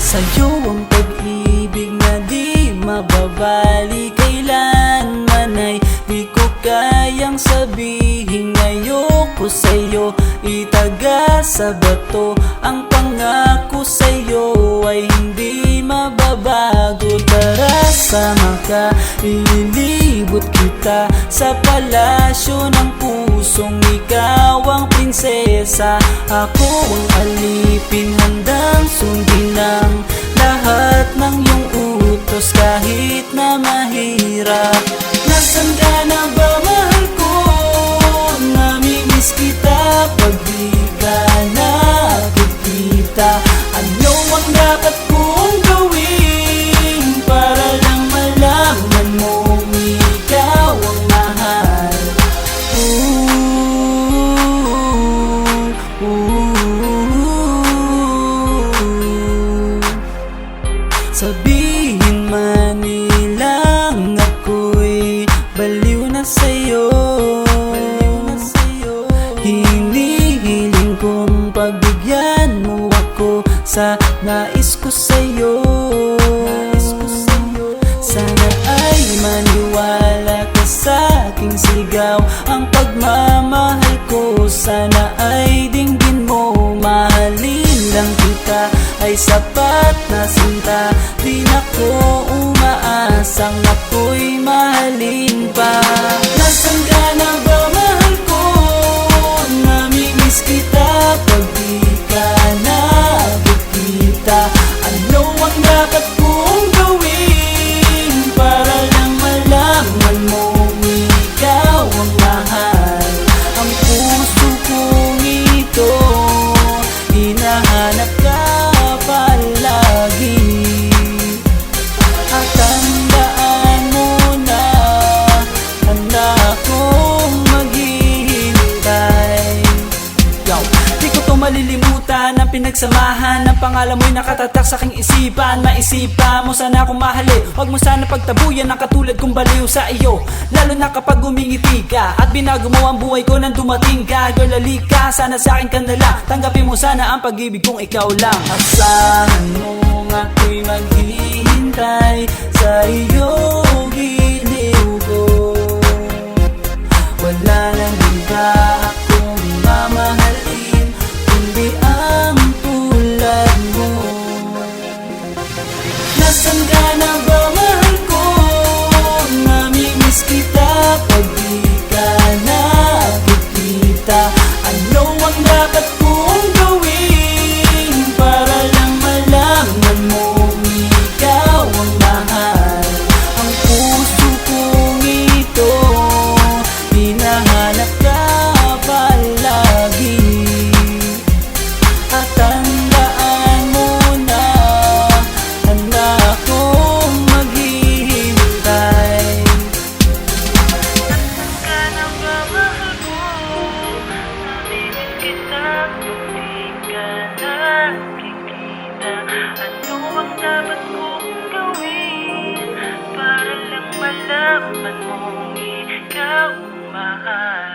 Sa'yo ang pag-ibig na di mababali, kailanman ay di ko kayang sabihin. Ayoko sa'yo itaga sa bato, ang pangako sa'yo ay hindi mababago. Tara, sama ka, ililibot kita sa palasyo ng pusong ikaw ang prinsesa. Ako ang alipin, handang sundin ng lahat ng iyong utos kahit na mahirap. Nasaan ka na ba, mahal ko? Namimiss kita pag di ka nakikita. Ano ang dapat kong gawin para lang malaman mong ikaw ang mahal? Sabihin man nilang ako'y baliw na sa'yo, hinihiling kong pagbigyan mo ako sa nais ko sa'yo. Sana ay maniwala ka sa aking sigaw, ang pagmamahal ko sana ay dinggin mo. Mahalin lang kita ay sapat na sinta, di na ko umaasang ako'y mahalin pa. Nasaan ka na ba, mahal ko? Namimiss kita pag di ka nakikita. Ano ang dapat kong gawin para lang malaman mong ikaw ang mahal? Ang puso kong ito hinahanap ka palagi, at tandaan mo na handa akong maghihintay. Di ko to malilimutan ang pinagsamahan, ang pangalan mo'y nakatatak sa aking isipan. Maisipan mo sana akong mahalin, huwag mo sana pagtabuyan ang katulad kong baliw sa iyo. Lalo na kapag umingiti ka at binago mo ang buhay ko nang dumating ka. Girl, halika, sana sa akin ka na lang, tanggapin mo sana ang pag-ibig kong ikaw lang. Asahan mo ako'y maghihintay sa iyong giliw ko. Wala nang iba akong mamahalin kundi ang tulad mo. Nasaan ka na ba, mahal ko? Namimiss kita pag di ka nakikita. Ano ang dapat kong gawin para lang malaman mong ikaw ang mahal? Ang puso kong ito hinahanap ka palagi, at tandaan mo na handa akong maghihintay. Nasaan ka na ba, mahal ko? Namimiss kita kung di ka nakikita. Ano ang dapat kong gawin para lang malaman mong ikaw ang mahal?